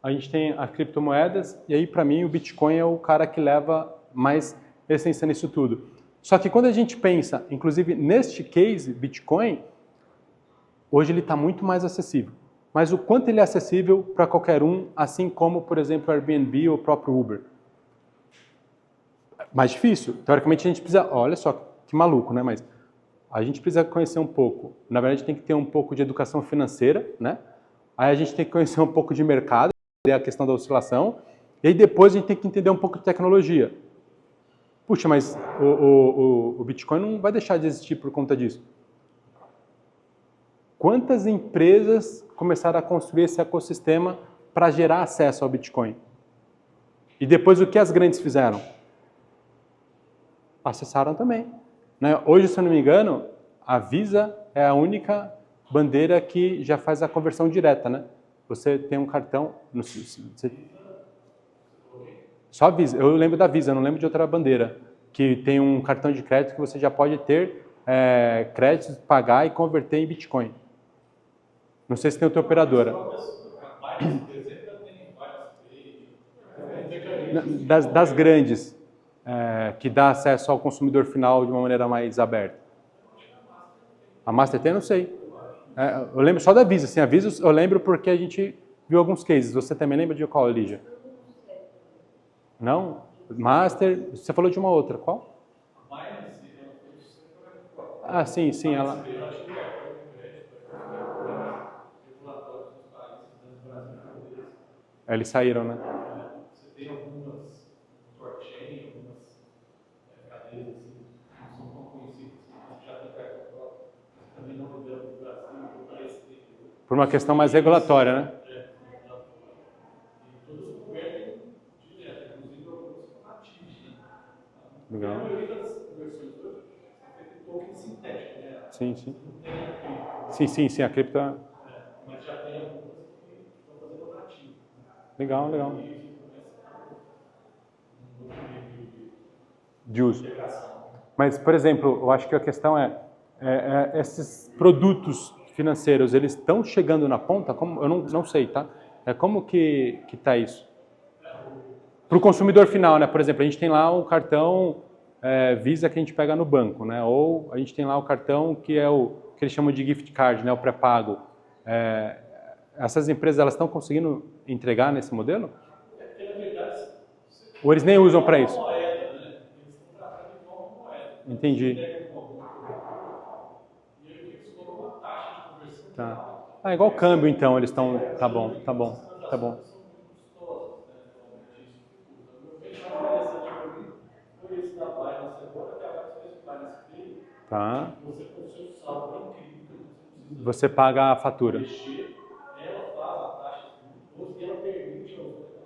a gente tem as criptomoedas, e aí para mim o Bitcoin é o cara que leva mais essência nisso tudo. Só que quando a gente pensa, inclusive neste case, Bitcoin, hoje ele está muito mais acessível. Mas o quanto ele é acessível para qualquer um, assim como, por exemplo, o Airbnb ou o próprio Uber? Mais difícil. Teoricamente a gente precisa, olha só que maluco, né? Mas a gente precisa conhecer um pouco. Na verdade tem que ter um pouco de educação financeira, né? Aí a gente tem que conhecer um pouco de mercado, a questão da oscilação, e aí depois a gente tem que entender um pouco de tecnologia. Puxa, mas o Bitcoin não vai deixar de existir por conta disso. Quantas empresas começaram a construir esse ecossistema para gerar acesso ao Bitcoin? E depois o que as grandes fizeram? Acessaram também. Né? Hoje, se eu não me engano, a Visa é a única bandeira que já faz a conversão direta, né? Você tem um cartão... Só a Visa. Eu lembro da Visa, não lembro de outra bandeira. Que tem um cartão de crédito que você já pode ter créditos, pagar e converter em Bitcoin. Não sei se tem outra operadora. Das grandes, que dá acesso ao consumidor final de uma maneira mais aberta. A Master tem, não sei. Eu lembro só da Visa. Assim, a Visa eu lembro porque a gente viu alguns cases. Você também lembra de qual, Lígia? Não? Master, você falou de uma outra. Qual? Ah, sim, sim. Ela... Eles saíram, né? Você tem algumas blockchain, algumas cadeias assim, que não são tão conhecidas, que já tem cartão próprio, mas também não liberam no Brasil, por esse por uma questão mais regulatória, né? E todos convertem direto, inclusive alguns são nativos. Legal. A maioria das conversões hoje são feitas em token sintético, né? Sim, sim. Não tem a cripto. Sim, a cripto é... Mas já tem algumas que estão fazendo nativo. Legal, legal. De uso. Mas, por exemplo, eu acho que a questão esses produtos financeiros, eles estão chegando na ponta? Como, eu não sei, tá? Como que tá isso? Para o consumidor final, né? Por exemplo, a gente tem lá um cartão Visa que a gente pega no banco, né? Ou a gente tem lá o cartão que é o que eles chamam de gift card, né? O pré-pago. Essas empresas, elas estão conseguindo entregar nesse modelo? Porque, na verdade, ou eles nem usam para isso? Moeda, né? Eles estão tratando igual uma moeda. Entendi. E aí eles cobram uma taxa de conversão. Tá. Ah, igual câmbio, então, eles estão... Tá bom. São muito custosas, né? O que mais interessante para mim foi esse da Binance agora, que a Binance fez o Binance Pay. Tá. Você, com o seu saldo em cripto, Você paga a fatura. mexer, ela faz a taxa de imposto e ela permite a outra.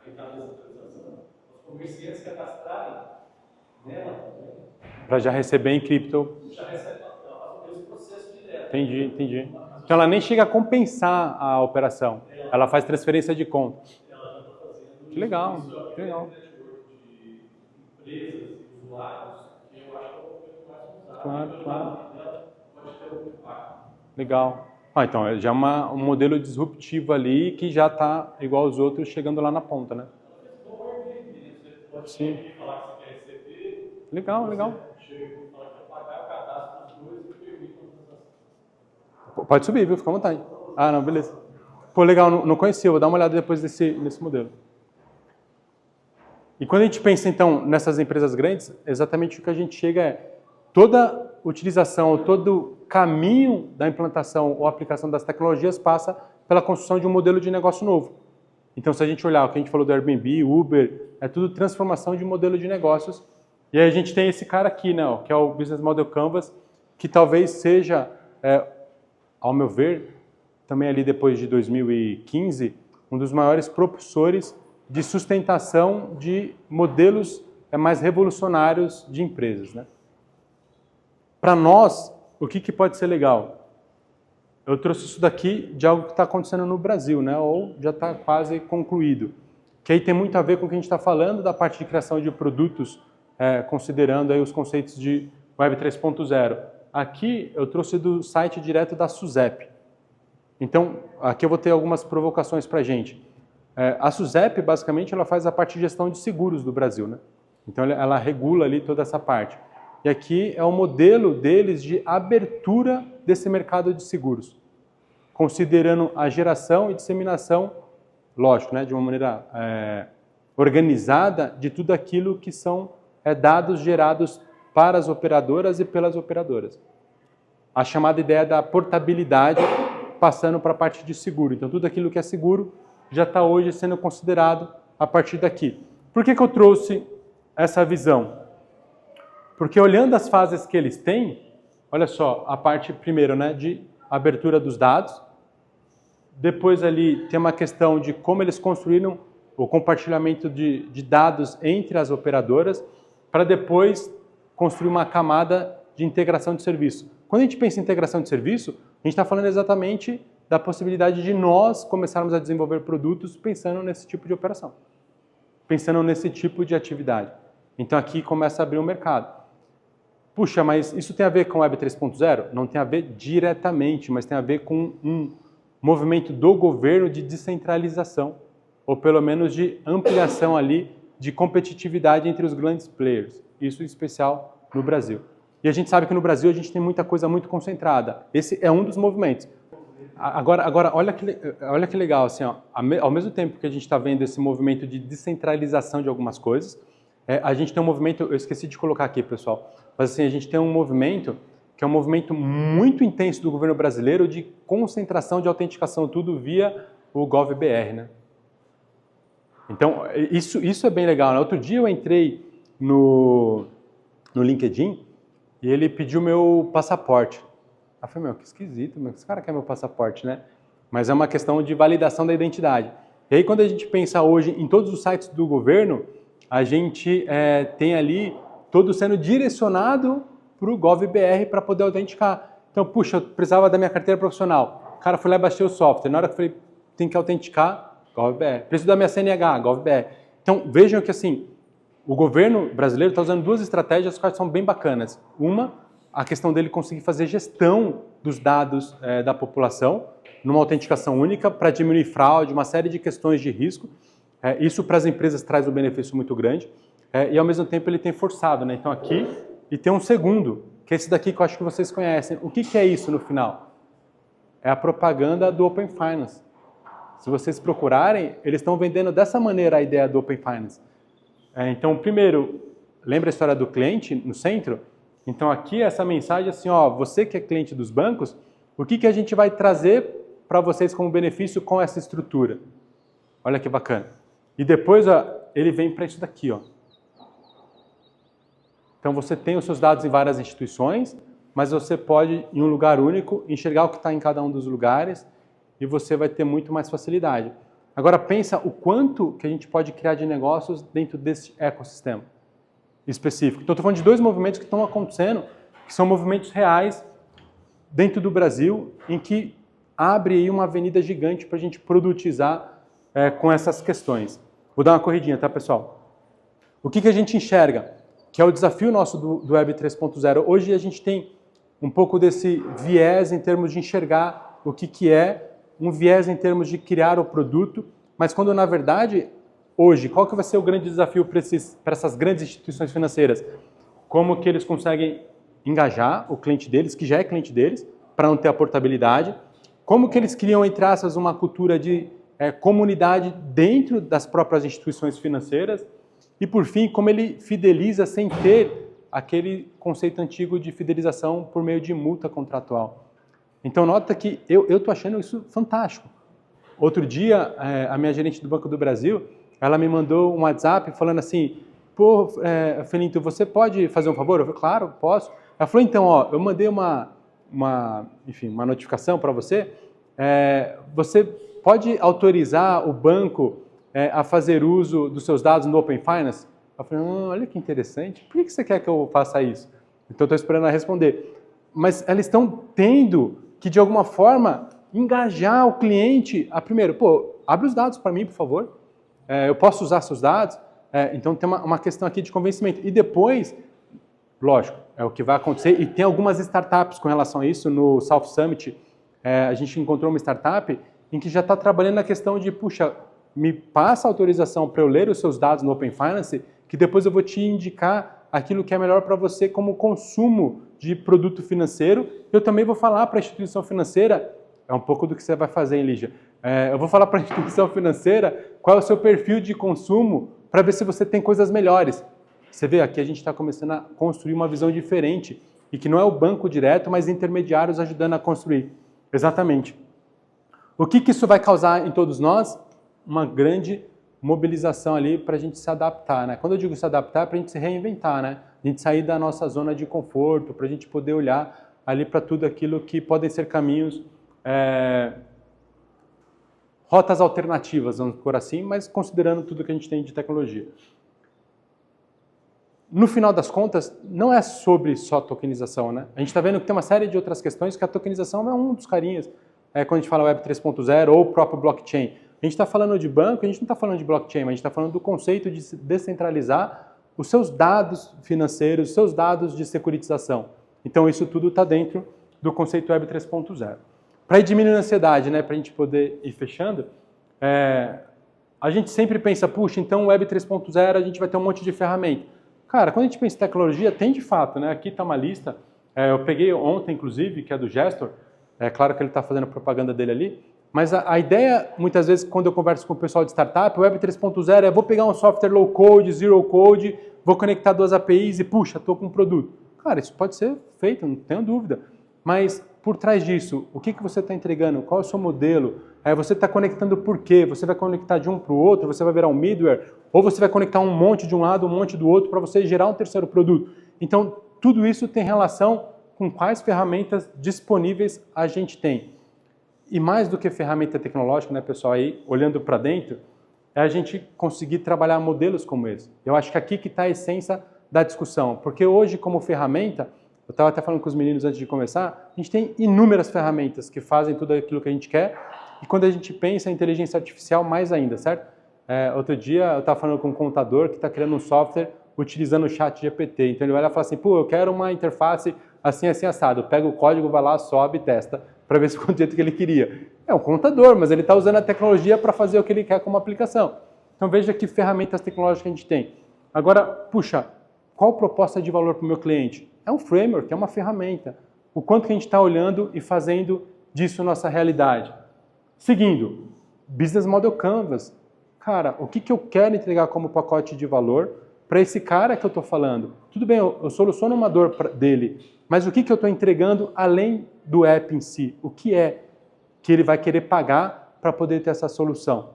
Aí está a descentralização. Os comerciantes cadastrarem nela também. Para já receber em cripto. Já recebe, ela faz o mesmo processo direto. Entendi, entendi. Então ela nem chega a compensar a operação. Ela faz transferência de conta. Ela já está fazendo Que legal, isso, que legal. de empresas e usuários, que eu acho que é o momento mais usado. Claro, claro. Ela pode ter um impacto. Legal. Ah, então já é um modelo disruptivo ali que já está igual aos outros chegando lá na ponta, né? Sim. Falar que você quer receber, Legal, legal. chega e fala que quer pagar o cadastro dos dois e permite uma transação. Pode subir, viu? Fica à vontade. Ah, não, beleza. Pô, legal, não conhecia. Vou dar uma olhada depois nesse modelo. E quando a gente pensa, então, nessas empresas grandes, exatamente o que a gente chega é toda utilização, todo caminho da implantação ou aplicação das tecnologias passa pela construção de um modelo de negócio novo. Então, se a gente olhar o que a gente falou do Airbnb, Uber, é tudo transformação de modelo de negócios. E aí a gente tem esse cara aqui, né, ó, que é o Business Model Canvas, que talvez seja, ao meu ver, também ali depois de 2015, um dos maiores propulsores de sustentação de modelos mais revolucionários de empresas, né? Para nós, o que pode ser legal? Eu trouxe isso daqui de algo que está acontecendo no Brasil, né? Ou já está quase concluído. Que aí tem muito a ver com o que a gente está falando da parte de criação de produtos, considerando aí os conceitos de Web 3.0. Aqui eu trouxe do site direto da SUSEP. Então, aqui eu vou ter algumas provocações para a gente. A SUSEP, basicamente, ela faz a parte de gestão de seguros do Brasil, né? Então, ela regula ali toda essa parte. E aqui é o modelo deles de abertura desse mercado de seguros, considerando a geração e disseminação, lógico, né, de uma maneira organizada, de tudo aquilo que são dados gerados para as operadoras e pelas operadoras. A chamada ideia da portabilidade passando para a parte de seguro. Então, tudo aquilo que é seguro já está hoje sendo considerado a partir daqui. Por que eu trouxe essa visão? Porque olhando as fases que eles têm, olha só, a parte primeiro, né, de abertura dos dados, depois ali tem uma questão de como eles construíram o compartilhamento de dados entre as operadoras, para depois construir uma camada de integração de serviço. Quando a gente pensa em integração de serviço, a gente está falando exatamente da possibilidade de nós começarmos a desenvolver produtos pensando nesse tipo de operação, pensando nesse tipo de atividade. Então aqui começa a abrir o mercado. Puxa, mas isso tem a ver com Web 3.0? Não tem a ver diretamente, mas tem a ver com um movimento do governo de descentralização, ou pelo menos de ampliação ali de competitividade entre os grandes players, isso em especial no Brasil. E a gente sabe que no Brasil a gente tem muita coisa muito concentrada. Esse é um dos movimentos. Agora olha que legal, assim, ó, ao mesmo tempo que a gente está vendo esse movimento de descentralização de algumas coisas, a gente tem um movimento, eu esqueci de colocar aqui, pessoal, mas assim, a gente tem um movimento que é um movimento muito intenso do governo brasileiro de concentração de autenticação, tudo via o GovBR, né? Então, isso é bem legal, né? Outro dia eu entrei no LinkedIn e ele pediu meu passaporte. Eu falei, meu, que esquisito, meu, esse cara quer meu passaporte, né? Mas é uma questão de validação da identidade. E aí, quando a gente pensa hoje em todos os sites do governo, a gente tem ali todo sendo direcionado para o GovBR para poder autenticar. Então, puxa, eu precisava da minha carteira profissional. O cara foi lá e baixou o software. Na hora que eu falei, tem que autenticar, GovBR. Preciso da minha CNH, GovBR. Então, vejam que assim, o governo brasileiro está usando duas estratégias que são bem bacanas. Uma, a questão dele conseguir fazer gestão dos dados da população numa autenticação única para diminuir fraude, uma série de questões de risco. Isso para as empresas traz um benefício muito grande e ao mesmo tempo ele tem forçado, né? Então aqui, e tem um segundo, que é esse daqui que eu acho que vocês conhecem. O que é isso no final? É a propaganda do Open Finance. Se vocês procurarem, eles estão vendendo dessa maneira a ideia do Open Finance. Então, primeiro, lembra a história do cliente no centro? Então aqui essa mensagem assim, ó, você que é cliente dos bancos, o que a gente vai trazer para vocês como benefício com essa estrutura? Olha que bacana. E depois ó, ele vem para isso daqui, ó. Então você tem os seus dados em várias instituições, mas você pode, em um lugar único, enxergar o que está em cada um dos lugares e você vai ter muito mais facilidade. Agora pensa o quanto que a gente pode criar de negócios dentro desse ecossistema. específico. Então, estou falando de dois movimentos que estão acontecendo, que são movimentos reais dentro do Brasil, em que abre aí uma avenida gigante para a gente produtizar com essas questões. Vou dar uma corridinha, tá, pessoal? O que a gente enxerga? Que é o desafio nosso do Web 3.0. Hoje a gente tem um pouco desse viés em termos de enxergar o que é, um viés em termos de criar o produto, mas quando na verdade, hoje, qual que vai ser o grande desafio para essas grandes instituições financeiras? Como que eles conseguem engajar o cliente deles, que já é cliente deles, para não ter a portabilidade? Como que eles criam, entre aspas, uma cultura de comunidade dentro das próprias instituições financeiras? E, por fim, como ele fideliza sem ter aquele conceito antigo de fidelização por meio de multa contratual. Então, nota que eu estou achando isso fantástico. Outro dia, a minha gerente do Banco do Brasil, ela me mandou um WhatsApp falando assim, pô, Felinto, você pode fazer um favor? Eu falei, claro, posso. Ela falou, então, ó, eu mandei uma notificação para você, você pode autorizar o banco a fazer uso dos seus dados no Open Finance? Eu falei, olha que interessante, por que você quer que eu faça isso? Então, estou esperando ela responder. Mas elas estão tendo que, de alguma forma, engajar o cliente a, primeiro, pô, abre os dados para mim, por favor, eu posso usar seus dados? Então, tem uma questão aqui de convencimento. E depois, lógico, é o que vai acontecer, e tem algumas startups com relação a isso. No South Summit, a gente encontrou uma startup em que já está trabalhando na questão de, puxa, me passa a autorização para eu ler os seus dados no Open Finance, que depois eu vou te indicar aquilo que é melhor para você como consumo de produto financeiro. Eu também vou falar para a instituição financeira, é um pouco do que você vai fazer, hein, Lígia? Eu vou falar para a instituição financeira qual é o seu perfil de consumo para ver se você tem coisas melhores. Você vê, aqui a gente está começando a construir uma visão diferente e que não é o banco direto, mas intermediários ajudando a construir. Exatamente. O que isso vai causar em todos nós? Uma grande mobilização ali para a gente se adaptar, né? Quando eu digo se adaptar, é para a gente se reinventar, né? A gente sair da nossa zona de conforto, para a gente poder olhar ali para tudo aquilo que podem ser caminhos, rotas alternativas, vamos por assim, mas considerando tudo que a gente tem de tecnologia. No final das contas, não é sobre só tokenização, né? A gente está vendo que tem uma série de outras questões que a tokenização é um dos carinhos, quando a gente fala Web 3.0 ou o próprio blockchain. A gente está falando de banco, a gente não está falando de blockchain, mas a gente está falando do conceito de descentralizar os seus dados financeiros, os seus dados de securitização. Então, isso tudo está dentro do conceito Web 3.0. Para ir diminuindo a ansiedade, né, para a gente poder ir fechando, a gente sempre pensa, puxa, então Web 3.0 a gente vai ter um monte de ferramenta. Cara, quando a gente pensa em tecnologia, tem de fato, né? Aqui está uma lista, eu peguei ontem, inclusive, que é do Gestor, é claro que ele está fazendo propaganda dele ali, mas a ideia, muitas vezes, quando eu converso com o pessoal de startup, o Web 3.0 vou pegar um software low code, zero code, vou conectar duas APIs e, puxa, estou com um produto. Cara, isso pode ser feito, não tenho dúvida. Mas, por trás disso, o que você está entregando? Qual é o seu modelo? Você está conectando por quê? Você vai conectar de um para o outro? Você vai virar um middleware? Ou você vai conectar um monte de um lado, um monte do outro, para você gerar um terceiro produto? Então, tudo isso tem relação com quais ferramentas disponíveis a gente tem. E mais do que ferramenta tecnológica, né, pessoal, aí, olhando para dentro, é a gente conseguir trabalhar modelos como esse. Eu acho que aqui que está a essência da discussão, porque hoje, como ferramenta, eu estava até falando com os meninos antes de começar, a gente tem inúmeras ferramentas que fazem tudo aquilo que a gente quer, e quando a gente pensa em inteligência artificial, mais ainda, certo? Outro dia eu estava falando com um contador que está criando um software utilizando o chat GPT, então ele vai lá e fala assim, pô, eu quero uma interface assim, assim, assado, pega o código, vai lá, sobe e testa, para ver se ficou do jeito que ele queria. É um contador, mas ele está usando a tecnologia para fazer o que ele quer como aplicação. Então veja que ferramentas tecnológicas a gente tem. Agora, puxa, qual proposta de valor para o meu cliente? É um framework, é uma ferramenta. O quanto que a gente está olhando e fazendo disso nossa realidade. Seguindo, Business Model Canvas. Cara, o que eu quero entregar como pacote de valor para esse cara que eu estou falando? Tudo bem, eu soluciono uma dor dele, mas o que eu estou entregando além do app em si? O que é que ele vai querer pagar para poder ter essa solução?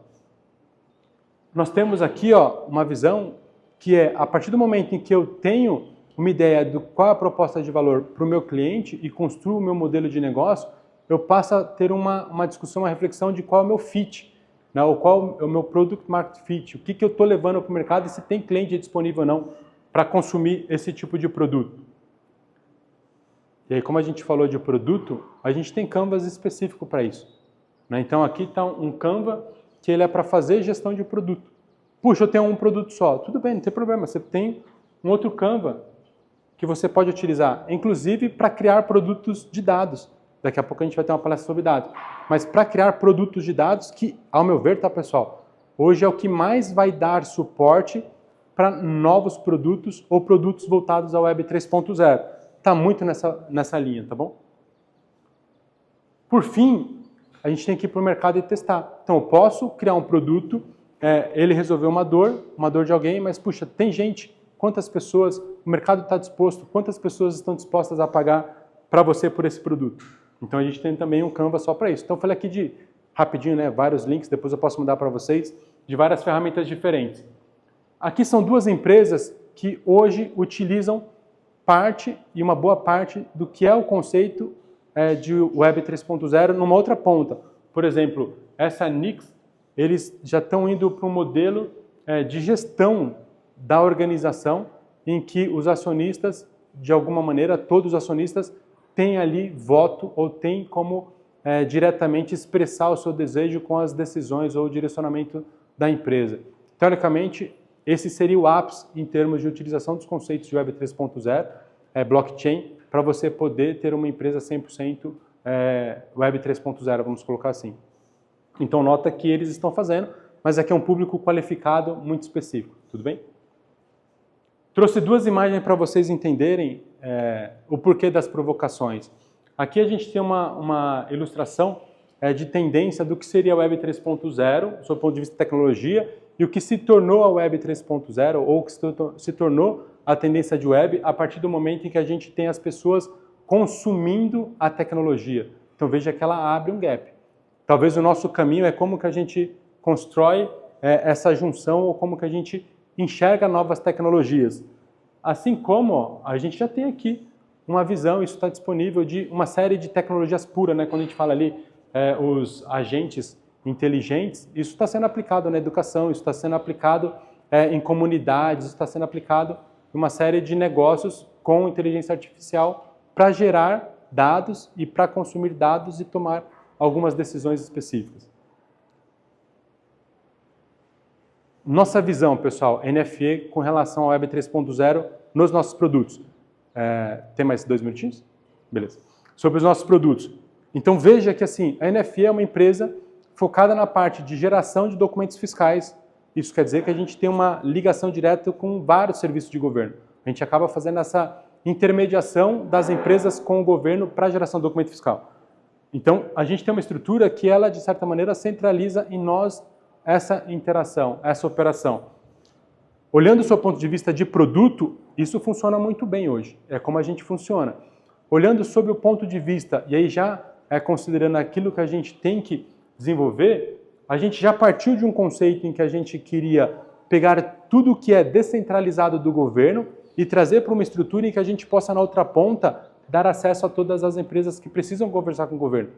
Nós temos aqui uma visão que é, a partir do momento em que eu tenho uma ideia do qual é a proposta de valor para o meu cliente e construo o meu modelo de negócio, eu passo a ter uma discussão, uma reflexão de qual é o meu fit, ou qual é o meu product market fit, o que eu estou levando para o mercado e se tem cliente disponível ou não para consumir esse tipo de produto. E aí, como a gente falou de produto, a gente tem Canvas específico para isso, né? Então aqui está um Canva que ele é para fazer gestão de produto. Puxa, eu tenho um produto só. Tudo bem, não tem problema. Você tem um outro Canva que você pode utilizar, inclusive para criar produtos de dados. Daqui a pouco a gente vai ter uma palestra sobre dados. Mas para criar produtos de dados, que, ao meu ver, tá, pessoal, hoje é o que mais vai dar suporte para novos produtos ou produtos voltados à Web 3.0. Está muito nessa linha, tá bom? Por fim, a gente tem que ir para o mercado e testar. Então, eu posso criar um produto, ele resolveu uma dor de alguém, mas, puxa, tem gente, quantas pessoas, o mercado está disposto, quantas pessoas estão dispostas a pagar para você por esse produto? Então, a gente tem também um Canva só para isso. Então, eu falei aqui rapidinho, né, vários links, depois eu posso mandar para vocês, de várias ferramentas diferentes. Aqui são duas empresas que hoje utilizam parte e uma boa parte do que é o conceito de Web 3.0 numa outra ponta. Por exemplo, essa Nix, eles já estão indo para um modelo de gestão da organização em que os acionistas, de alguma maneira, todos os acionistas têm ali voto ou têm como diretamente expressar o seu desejo com as decisões ou o direcionamento da empresa. Teoricamente, esse seria o ápice em termos de utilização dos conceitos de Web 3.0, blockchain, para você poder ter uma empresa 100% Web 3.0, vamos colocar assim. Então, nota que eles estão fazendo, mas aqui é um público qualificado muito específico, tudo bem? Trouxe duas imagens para vocês entenderem o porquê das provocações. Aqui a gente tem uma ilustração de tendência do que seria a Web 3.0, do ponto de vista de tecnologia, e o que se tornou a Web 3.0, ou o que se tornou a tendência de web a partir do momento em que a gente tem as pessoas consumindo a tecnologia. Então veja que ela abre um gap. Talvez o nosso caminho é como que a gente constrói essa junção ou como que a gente enxerga novas tecnologias. Assim como a gente já tem aqui uma visão, isso está disponível, de uma série de tecnologias puras, né? Quando a gente fala ali os agentes inteligentes, isso está sendo aplicado na educação, isso está sendo aplicado em comunidades, isso está sendo aplicado em uma série de negócios com inteligência artificial para gerar dados e para consumir dados e tomar algumas decisões específicas. Nossa visão, pessoal, NFE com relação ao Web 3.0 nos nossos produtos. Tem mais 2 minutinhos? Beleza. Sobre os nossos produtos. Então veja que assim, a NFE é uma empresa focada na parte de geração de documentos fiscais. Isso quer dizer que a gente tem uma ligação direta com vários serviços de governo. A gente acaba fazendo essa intermediação das empresas com o governo para a geração de documento fiscal. Então, a gente tem uma estrutura que ela, de certa maneira, centraliza em nós essa interação, essa operação. Olhando do seu ponto de vista de produto, isso funciona muito bem hoje. É como a gente funciona. Olhando sob o ponto de vista, e aí já considerando aquilo que a gente tem que desenvolver, a gente já partiu de um conceito em que a gente queria pegar tudo que é descentralizado do governo e trazer para uma estrutura em que a gente possa, na outra ponta, dar acesso a todas as empresas que precisam conversar com o governo.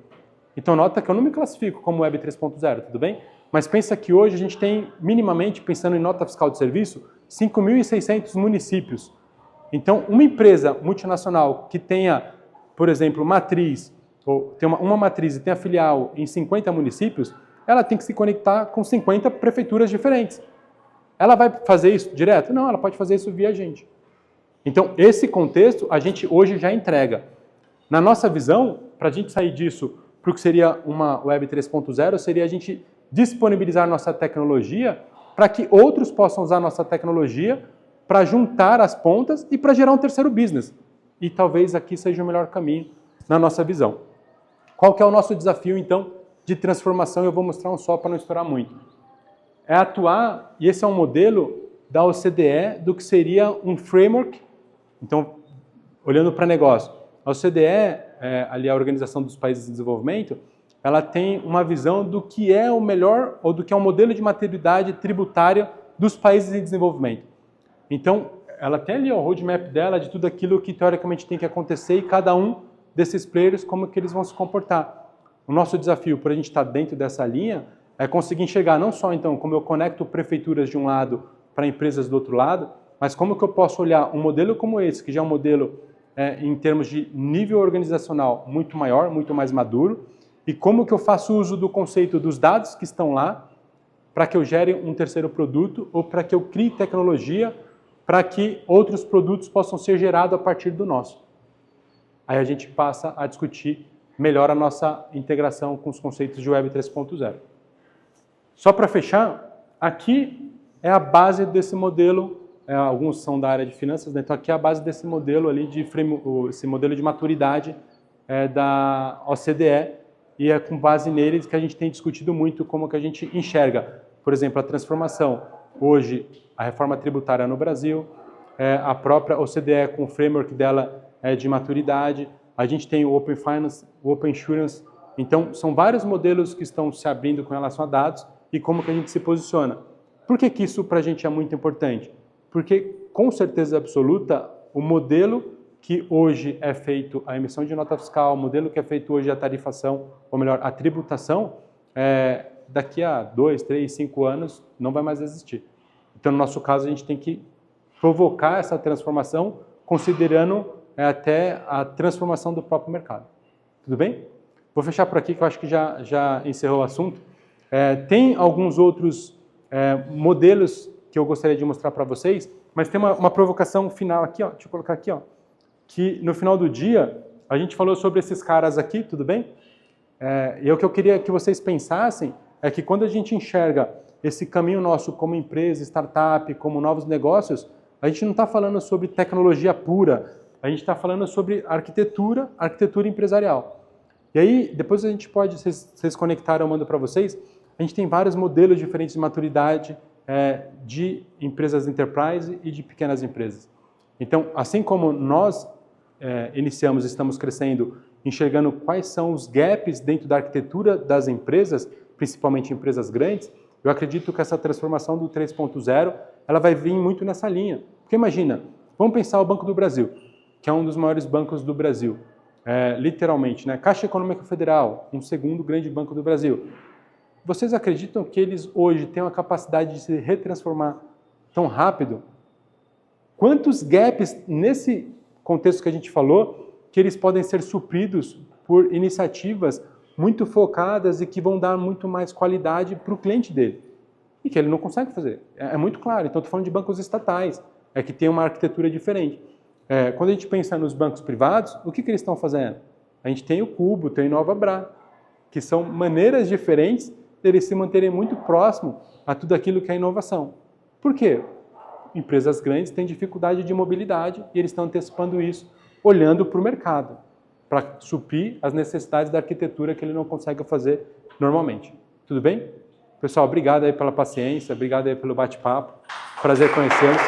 Então, nota que eu não me classifico como Web 3.0, tudo bem? Mas pensa que hoje a gente tem, minimamente, pensando em nota fiscal de serviço, 5.600 municípios. Então, uma empresa multinacional que tenha, por exemplo, matriz, ou tem uma matriz e tenha filial em 50 municípios, ela tem que se conectar com 50 prefeituras diferentes. Ela vai fazer isso direto? Não, ela pode fazer isso via a gente. Então, esse contexto a gente hoje já entrega. Na nossa visão, para a gente sair disso para o que seria uma Web 3.0, seria a gente disponibilizar nossa tecnologia para que outros possam usar nossa tecnologia para juntar as pontas e para gerar um terceiro business. E talvez aqui seja o melhor caminho na nossa visão. Qual que é o nosso desafio, então, de transformação? Eu vou mostrar um só para não estourar muito. É atuar, e esse é um modelo da OCDE, do que seria um framework. Então, olhando para negócio, a OCDE, ali a Organização dos Países de Desenvolvimento, ela tem uma visão do que é o melhor, ou do que é o modelo de maturidade tributária dos países em desenvolvimento. Então, ela tem ali o roadmap dela de tudo aquilo que teoricamente tem que acontecer e cada um desses players, como que eles vão se comportar. O nosso desafio, por a gente estar dentro dessa linha, é conseguir enxergar não só, então, como eu conecto prefeituras de um lado para empresas do outro lado, mas como que eu posso olhar um modelo como esse, que já é um modelo em termos de nível organizacional muito maior, muito mais maduro, e como que eu faço uso do conceito dos dados que estão lá para que eu gere um terceiro produto ou para que eu crie tecnologia para que outros produtos possam ser gerados a partir do nosso. Aí a gente passa a discutir melhor a nossa integração com os conceitos de Web 3.0. Só para fechar, aqui é a base desse modelo, alguns são da área de finanças, né? Então aqui é a base desse modelo ali esse modelo de maturidade da OCDE, e é com base neles que a gente tem discutido muito como que a gente enxerga, por exemplo, a transformação. Hoje, a reforma tributária no Brasil, a própria OCDE com o framework dela de maturidade, a gente tem o Open Finance, o Open Insurance. Então, são vários modelos que estão se abrindo com relação a dados e como que a gente se posiciona. Por que que isso para a gente é muito importante? Porque, com certeza absoluta, o modelo que hoje é feito a emissão de nota fiscal, o modelo que é feito hoje a tarifação, ou melhor, a tributação, daqui a 2, 3, 5 anos não vai mais existir. Então, no nosso caso, a gente tem que provocar essa transformação considerando até a transformação do próprio mercado. Tudo bem? Vou fechar por aqui, que eu acho que já encerrou o assunto. Tem alguns outros modelos que eu gostaria de mostrar para vocês, mas tem uma provocação final aqui, ó, deixa eu colocar aqui, ó, que no final do dia a gente falou sobre esses caras aqui, tudo bem? E o que eu queria que vocês pensassem é que quando a gente enxerga esse caminho nosso como empresa, startup, como novos negócios, a gente não está falando sobre tecnologia pura, a gente está falando sobre arquitetura empresarial. E aí, depois a gente pode, vocês conectaram, eu mando para vocês, a gente tem vários modelos diferentes de maturidade de empresas enterprise e de pequenas empresas. Então, assim como nós iniciamos, estamos crescendo, enxergando quais são os gaps dentro da arquitetura das empresas, principalmente empresas grandes, eu acredito que essa transformação do 3.0, ela vai vir muito nessa linha. Porque imagina, vamos pensar o Banco do Brasil, que é um dos maiores bancos do Brasil, literalmente, né? Caixa Econômica Federal, um segundo grande banco do Brasil. Vocês acreditam que eles hoje têm a capacidade de se retransformar tão rápido? Quantos gaps nesse contexto que a gente falou, que eles podem ser supridos por iniciativas muito focadas e que vão dar muito mais qualidade para o cliente dele? E que ele não consegue fazer. É muito claro. Então, estou falando de bancos estatais, que tem uma arquitetura diferente. Quando a gente pensa nos bancos privados, o que eles estão fazendo? A gente tem o Cubo, tem o InovaBrá, que são maneiras diferentes deles se manterem muito próximo a tudo aquilo que é inovação. Por quê? Empresas grandes têm dificuldade de mobilidade e eles estão antecipando isso, olhando para o mercado, para suprir as necessidades da arquitetura que ele não consegue fazer normalmente. Tudo bem? Pessoal, obrigado aí pela paciência, obrigado aí pelo bate-papo. Prazer conhecê-los.